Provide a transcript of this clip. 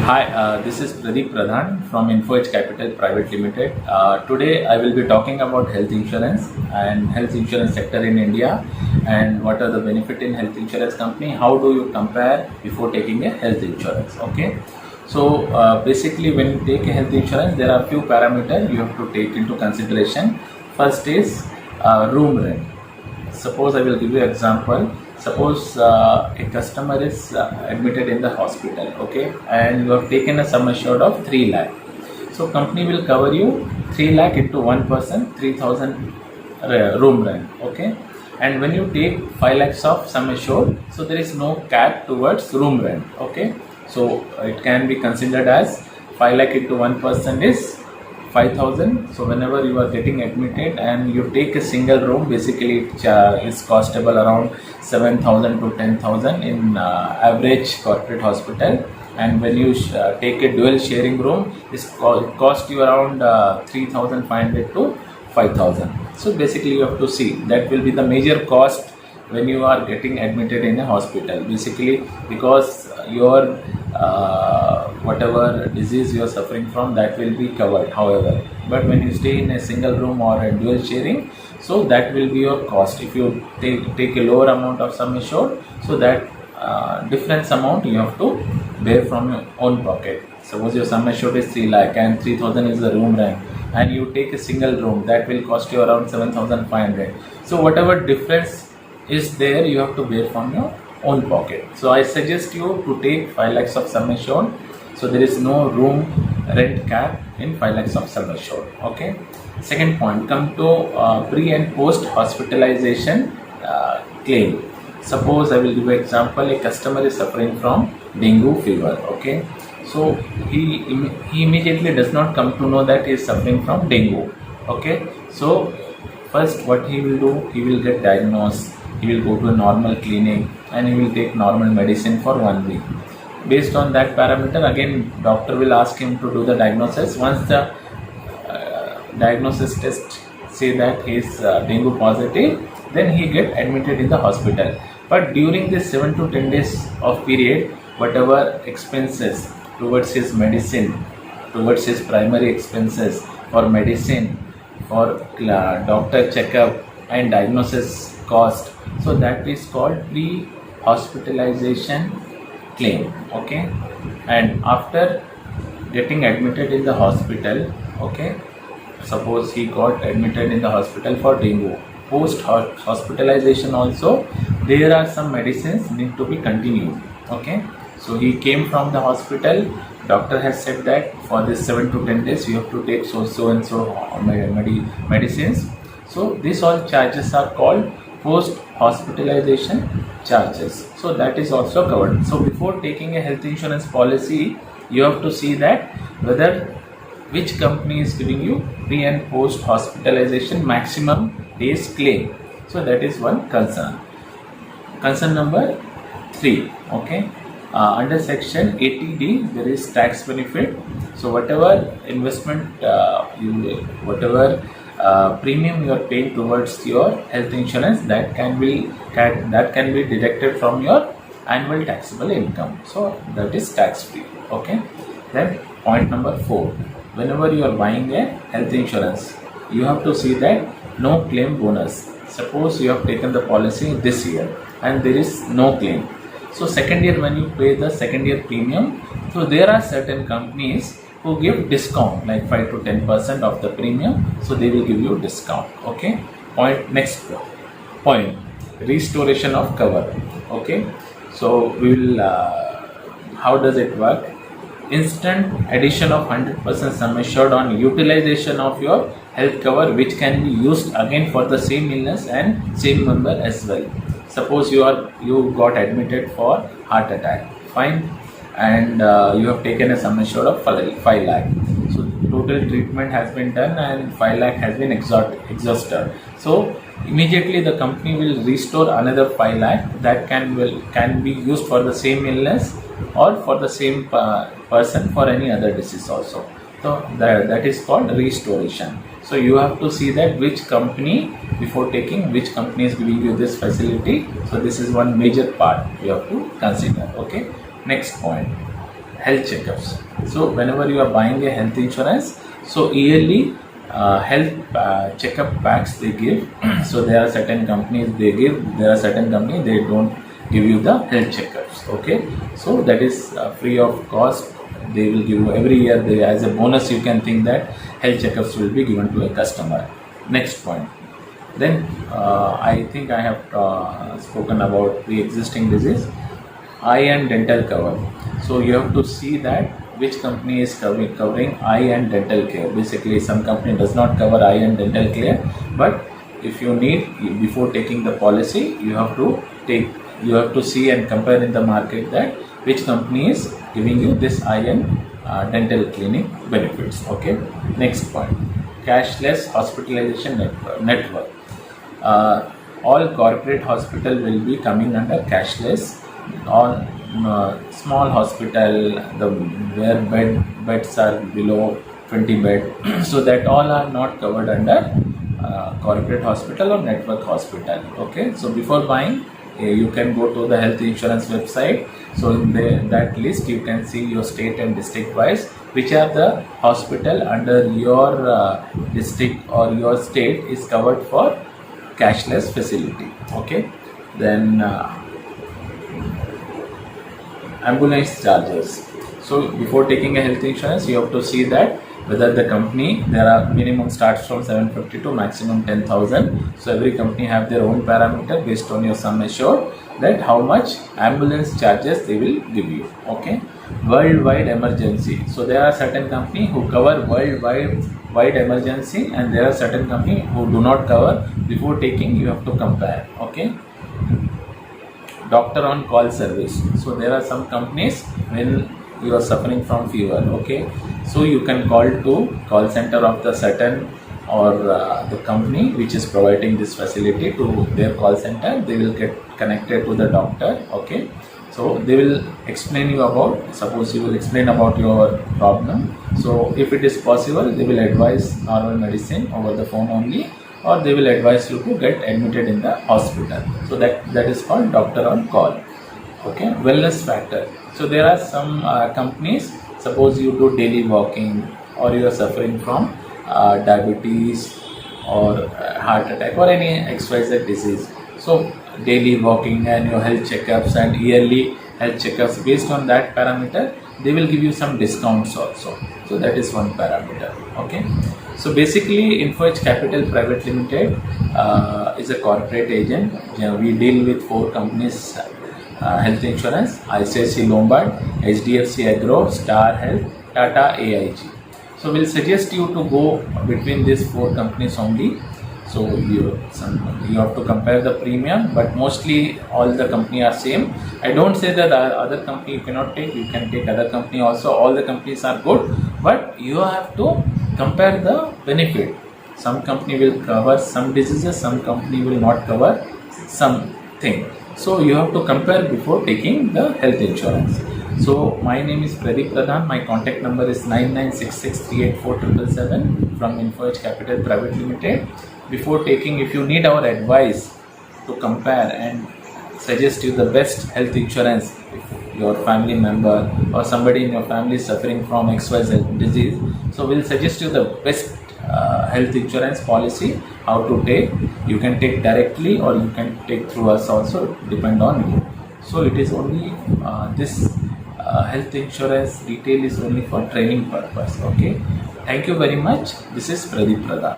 Hi, this is Pradeep Pradhan from InfoEdge Capital Private Limited. Today I will be talking about health insurance and health insurance sector in India and what are the benefit in health insurance company. How do you compare before taking a health insurance? Okay. So basically when you take a health insurance, there are few parameters you have to take into consideration. First is room rent. Suppose I will give you example. Suppose a customer is admitted in the hospital, okay, and you have taken a sum assured of 3 lakh. So company will cover you 3 lakh into one person, 3,000 room rent, okay. And when you take 5 lakhs of sum assured, so there is no cap towards room rent, okay. So it can be considered as 5 lakh into one person is 5,000. So whenever you are getting admitted and you take a single room, basically it is costable around 7,000 to 10,000 in average corporate hospital. And when you take a dual sharing room, it cost you around 3,500 to 5,000. So basically you have to see that will be the major cost when you are getting admitted in a hospital, basically because your whatever disease you are suffering from, that will be covered, however, but when you stay in a single room or a dual sharing, so that will be your cost. If you take a lower amount of sum assured, so that difference amount you have to bear from your own pocket. Suppose your sum assured is 3 lakh and 3,000 is the room rent, and you take a single room, that will cost you around 7,500. So whatever difference is there, you have to bear from your own pocket. So I suggest you to take 5 lakhs of sum assured. So there is no room rent cap in 5 lakhs of sum assured. Okay. Second point, come to pre and post hospitalization claim. Suppose I will give an example. A customer is suffering from dengue fever. Okay. So he immediately does not come to know that he is suffering from dengue. Okay. So first what he will do, he will get diagnosed. He will go to a normal clinic and he will take normal medicine for 1 week. Based on that parameter, again doctor will ask him to do the diagnosis. Once the diagnosis test say that he is dengue positive, then he get admitted in the hospital. But during this 7 to 10 days of period, whatever expenses towards his medicine, towards his primary expenses for medicine, for doctor checkup and diagnosis cost, so that is called pre-hospitalization claim. Okay. And after getting admitted in the hospital, okay, suppose he got admitted in the hospital for dengue, post hospitalization also there are some medicines need to be continued. Okay. So he came from the hospital, doctor has said that for this 7 to 10 days you have to take so and so medicines. So these all charges are called post hospitalization charges. So that is also covered. So before taking a health insurance policy, you have to see that whether which company is giving you pre and post hospitalization maximum days claim. So that is one concern. Concern number 3. Okay. Under section 80D there is tax benefit. So whatever investment whatever premium you are paying towards your health insurance, that can be deducted from your annual taxable income. So that is tax free. Okay. Then point number 4, whenever you are buying a health insurance, you have to see that no claim bonus. Suppose you have taken the policy this year and there is no claim. So second year when you pay the second year premium, so there are certain companies who give discount like 5 to 10% of the premium. So they will give you discount. Okay. Next point, restoration of cover. Okay. So we will how does it work? Instant addition of 100% sum assured on utilization of your health cover, which can be used again for the same illness and same member as well. Suppose you got admitted for heart attack, fine, and you have taken a sum assured of 5 lakh. So total treatment has been done and 5 lakh has been exhausted. So immediately the company will restore another 5 lakh that can be used for the same illness or for the same person for any other disease also. So that is called restoration. So you have to see that which company, before taking, which company is giving you this facility. So this is one major part you have to consider. Okay. Next point, health checkups. So whenever you are buying a health insurance, so yearly health checkup packs they give. So there are certain companies they give, there are certain companies they don't give you the health checkups. Okay, so that is free of cost. They will give you every year. They, as a bonus, you can think that health checkups will be given to a customer. Next point. Then I think I have spoken about pre-existing disease, eye and dental cover. So you have to see that which company is covering eye and dental care. Basically, some company does not cover eye and dental care, but if you need, before taking the policy, you have to see and compare in the market that which company is giving you this eye and dental clinic benefits. Okay. Next point, cashless hospitalization network. All corporate hospital will be coming under cashless. All small hospital, where beds are below 20 bed, so that all are not covered under corporate hospital or network hospital. Okay, so before buying, you can go to the health insurance website. So in that list you can see your state and district wise which are the hospital under your district or your state is covered for cashless facility. Okay, then ambulance charges. So before taking a health insurance, you have to see that whether the company, there are minimum starts from 750 to maximum 10,000. So every company have their own parameter based on your sum assured, that how much ambulance charges they will give you. Okay, worldwide emergency. So there are certain company who cover worldwide emergency, and there are certain company who do not cover. Before taking, you have to compare. Okay, doctor on call service. So there are some companies when you are suffering from fever. Okay, so you can call to call center of the certain or the company which is providing this facility to their call center. They will get connected to the doctor. Okay, so they will explain you about, suppose you will explain about your problem. So if it is possible, they will advise normal medicine over the phone only, or they will advise you to get admitted in the hospital. So that is called doctor on call. Okay, wellness factor. So there are some companies, suppose you do daily walking, or you are suffering from diabetes or heart attack or any XYZ disease. So daily walking and your health checkups and yearly health checkups, based on that parameter, they will give you some discounts also. So that is one parameter. Okay. So basically, InfoEdge Capital Private Limited is a corporate agent. We deal with 4 companies health insurance: ICICI Lombard, HDFC Agro, Star Health, Tata AIG. So we'll suggest you to go between these 4 companies only. So you have to compare the premium, but mostly all the company are same. I don't say that other company you cannot take. You can take other company also. All the companies are good, but you have to compare the benefit. Some company will cover some diseases, some company will not cover something. So you have to compare before taking the health insurance. So my name is Pradeep Pradhan. My contact number is 9966384777 from InfoEdge Capital Private Limited. Before taking, if you need our advice to compare and suggest you the best health insurance, if your family member or somebody in your family is suffering from XYZ disease, so we'll suggest you the best health insurance policy, how to take. You can take directly or you can take through us also, depend on you. So it is only this health insurance detail is only for training purpose. Okay, thank you very much. This is Pradeep Pradhan.